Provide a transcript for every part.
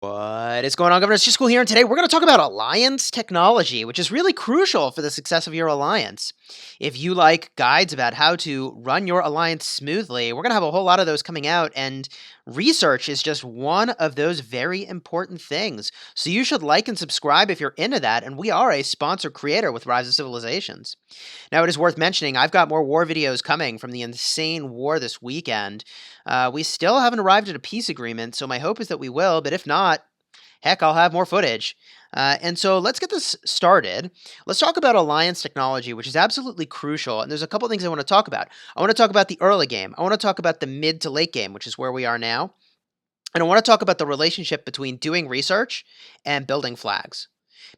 What is going on, Governor? It's Chisgule here, and today we're going to talk about alliance technology, which is really crucial for the success of your alliance. If you like guides about how to run your alliance smoothly, we're going to have a whole lot of those coming out, and research is just one of those very important things. So you should like and subscribe if you're into that, and we are a sponsored creator with Rise of Civilizations. Now, it is worth mentioning, I've got more war videos coming from the insane war this weekend. We still haven't arrived at a peace agreement, so my hope is that we will, but if not, heck, I'll have more footage. And so let's get this started. Let's talk about alliance technology, which is absolutely crucial. And there's a couple things I want to talk about. I want to talk about the early game. I want to talk about the mid to late game, which is where we are now. And I want to talk about the relationship between doing research and building flags,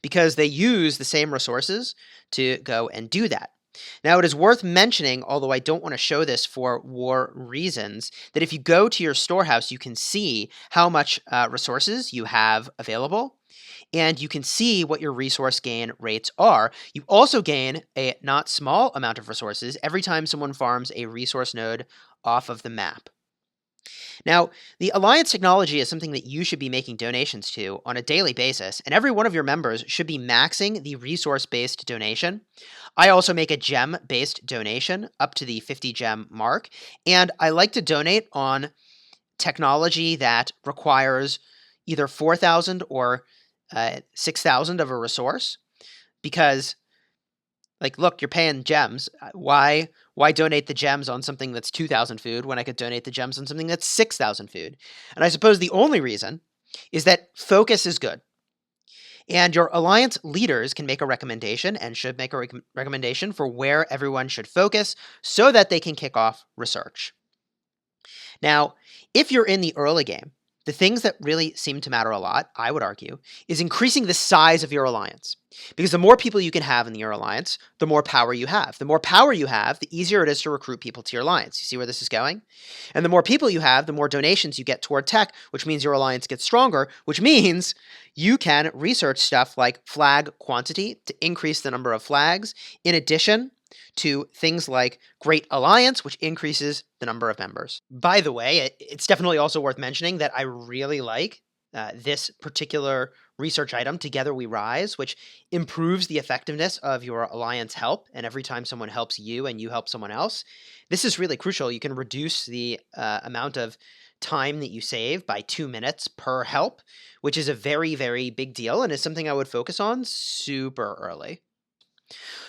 because they use the same resources to go and do that. Now, it is worth mentioning, although I don't want to show this for war reasons, that if you go to your storehouse, you can see how much resources you have available, and you can see what your resource gain rates are. You also gain a not small amount of resources every time someone farms a resource node off of the map. Now, the alliance technology is something that you should be making donations to on a daily basis, and every one of your members should be maxing the resource-based donation. I also make a gem-based donation up to the 50 gem mark, and I like to donate on technology that requires either 4,000 or 6,000 of a resource, because look, you're paying gems. Why donate the gems on something that's 2,000 food when I could donate the gems on something that's 6,000 food? And I suppose the only reason is that focus is good. And your alliance leaders can make a recommendation and should make a recommendation for where everyone should focus so that they can kick off research. Now, if you're in the early game, the things that really seem to matter a lot, I would argue, is increasing the size of your alliance. Because the more people you can have in your alliance, the more power you have. The more power you have, the easier it is to recruit people to your alliance. You see where this is going? And the more people you have, the more donations you get toward tech, which means your alliance gets stronger, which means you can research stuff like flag quantity to increase the number of flags, in addition to things like Great Alliance, which increases the number of members. By the way, it's definitely also worth mentioning that I really like this particular research item, Together We Rise, which improves the effectiveness of your alliance help. And every time someone helps you and you help someone else, this is really crucial. You can reduce the amount of time that you save by 2 minutes per help, which is a very, very big deal and is something I would focus on super early.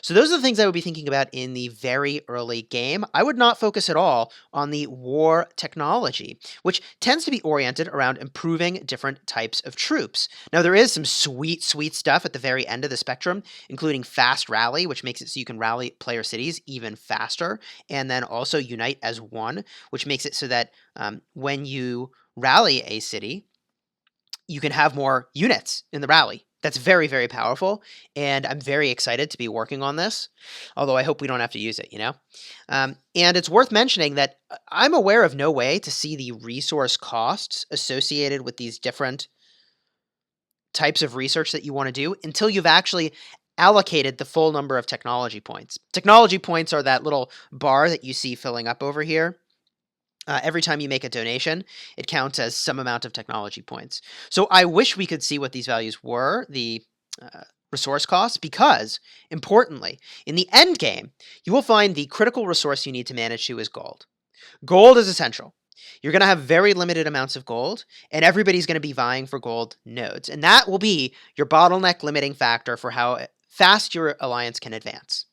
So those are the things I would be thinking about in the very early game. I would not focus at all on the war technology, which tends to be oriented around improving different types of troops. Now, there is some sweet, sweet stuff at the very end of the spectrum, including fast rally, which makes it so you can rally player cities even faster, and then also unite as one, which makes it so that when you rally a city, you can have more units in the rally. That's very, very powerful, and I'm very excited to be working on this, although I hope we don't have to use it, And it's worth mentioning that I'm aware of no way to see the resource costs associated with these different types of research that you want to do until you've actually allocated the full number of technology points. Technology points are that little bar that you see filling up over here. Every time you make a donation, it counts as some amount of technology points. So I wish we could see what these values were, the resource costs, because, importantly, in the end game, you will find the critical resource you need to manage to is gold. Gold is essential. You're going to have very limited amounts of gold, and everybody's going to be vying for gold nodes. And that will be your bottleneck limiting factor for how fast your alliance can advance.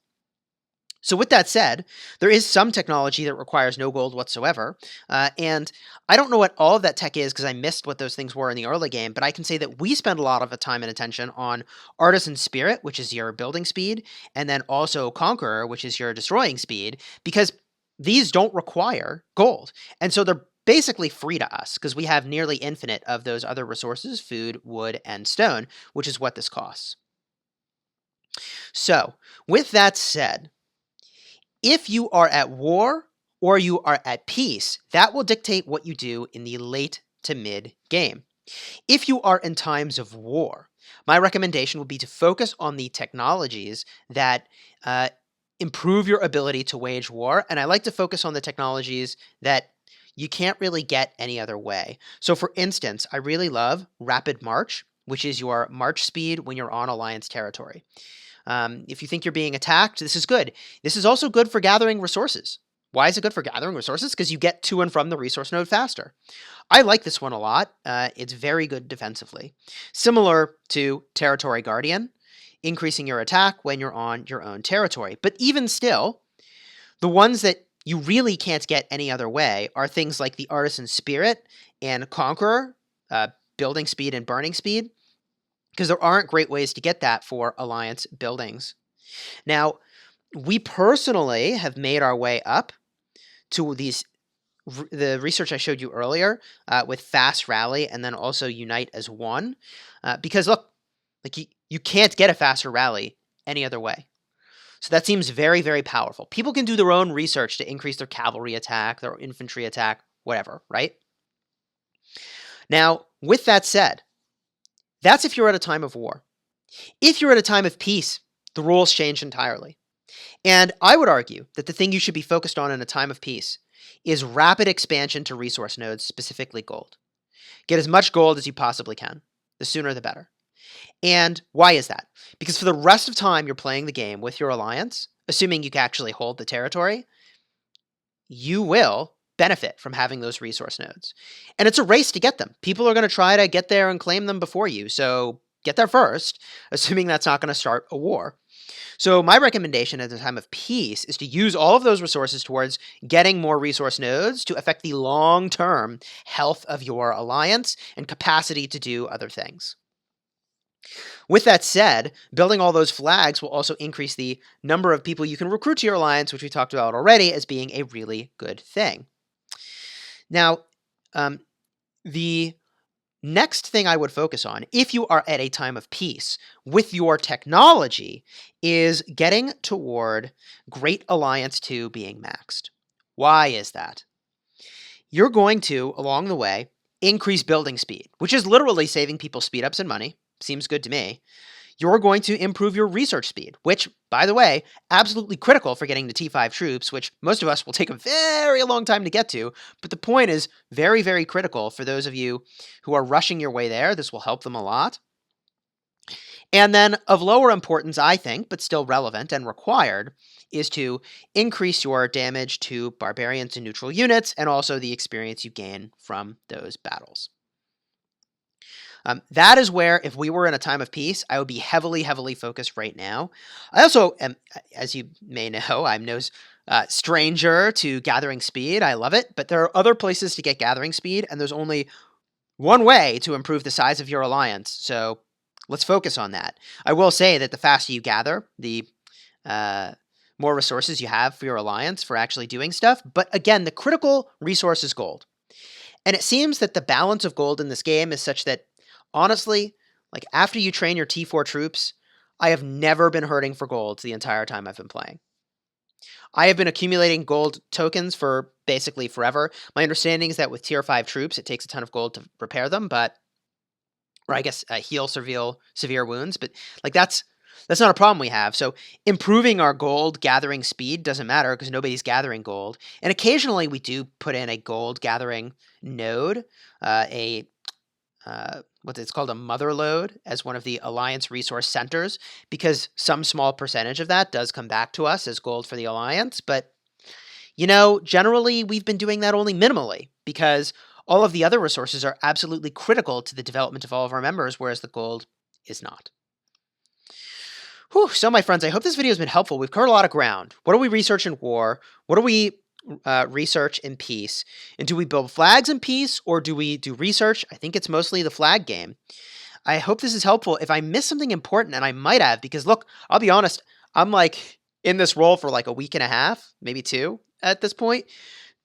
So with that said, there is some technology that requires no gold whatsoever, and I don't know what all of that tech is because I missed what those things were in the early game, but I can say that we spend a lot of time and attention on Artisan Spirit, which is your building speed, and then also Conqueror, which is your destroying speed, because these don't require gold, and so they're basically free to us because we have nearly infinite of those other resources, food, wood, and stone, which is what this costs. So, with that said, if you are at war or you are at peace, that will dictate what you do in the late to mid game. If you are in times of war, my recommendation would be to focus on the technologies that improve your ability to wage war, and I like to focus on the technologies that you can't really get any other way. So for instance, I really love Rapid March, which is your march speed when you're on Alliance territory. If you think you're being attacked, this is good. This is also good for gathering resources. Why is it good for gathering resources? Because you get to and from the resource node faster. I like this one a lot. It's very good defensively. Similar to Territory Guardian, increasing your attack when you're on your own territory. But even still, the ones that you really can't get any other way are things like the Artisan Spirit and Conqueror, building speed and burning speed, because there aren't great ways to get that for Alliance buildings. Now, we personally have made our way up to the research I showed you earlier with Fast Rally and then also Unite as one, because look, like you can't get a faster rally any other way. So that seems very, very powerful. People can do their own research to increase their cavalry attack, their infantry attack, whatever, right? Now, with that said, that's if you're at a time of war. If you're at a time of peace, the rules change entirely. And I would argue that the thing you should be focused on in a time of peace is rapid expansion to resource nodes, specifically gold. Get as much gold as you possibly can. The sooner the better. And why is that? Because for the rest of time you're playing the game with your alliance, assuming you can actually hold the territory, you will benefit from having those resource nodes. And it's a race to get them. People are going to try to get there and claim them before you, so get there first, assuming that's not going to start a war. So my recommendation at the time of peace is to use all of those resources towards getting more resource nodes to affect the long-term health of your alliance and capacity to do other things. With that said, building all those flags will also increase the number of people you can recruit to your alliance, which we talked about already as being a really good thing. Now, the next thing I would focus on, if you are at a time of peace with your technology, is getting toward Great Alliance 2 being maxed. Why is that? You're going to, along the way, increase building speed, which is literally saving people speed ups and money. Seems good to me. You're going to improve your research speed, which, by the way, absolutely critical for getting the T5 troops, which most of us will take a very long time to get to. But the point is very, very critical for those of you who are rushing your way there. This will help them a lot. And then of lower importance, I think, but still relevant and required, is to increase your damage to barbarians and neutral units and also the experience you gain from those battles. That is where, if we were in a time of peace, I would be heavily, heavily focused right now. I also am, as you may know, I'm no stranger to gathering speed. I love it, but there are other places to get gathering speed, and there's only one way to improve the size of your alliance, so let's focus on that. I will say that the faster you gather, the more resources you have for your alliance for actually doing stuff, but again, the critical resource is gold. And it seems that the balance of gold in this game is such that honestly, like after you train your T4 troops, I have never been hurting for gold the entire time I've been playing. I have been accumulating gold tokens for basically forever. My understanding is that with tier 5 troops, it takes a ton of gold to repair them, or I guess heal severe wounds, but like that's not a problem we have. So improving our gold gathering speed doesn't matter because nobody's gathering gold. And occasionally we do put in a gold gathering node, what it's called a mother load as one of the Alliance resource centers, because some small percentage of that does come back to us as gold for the Alliance. But, generally we've been doing that only minimally because all of the other resources are absolutely critical to the development of all of our members, whereas the gold is not. Whew, so my friends, I hope this video has been helpful. We've covered a lot of ground. What do we research in war? What do we research in peace? And do we build flags in peace or do we do research? I think it's mostly the flag game. I hope this is helpful. If I missed something important, and I might have, because look, I'll be honest, I'm like in this role for like a week and a half, maybe 2 at this point.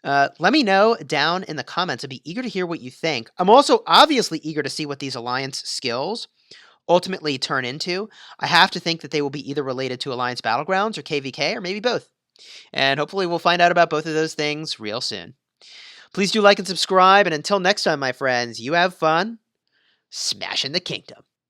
Let me know down in the comments. I'd be eager to hear what you think. I'm also obviously eager to see what these Alliance skills ultimately turn into. I have to think that they will be either related to Alliance Battlegrounds or KVK or maybe both. And hopefully we'll find out about both of those things real soon. Please do like and subscribe, and until next time, my friends, you have fun smashing the kingdom.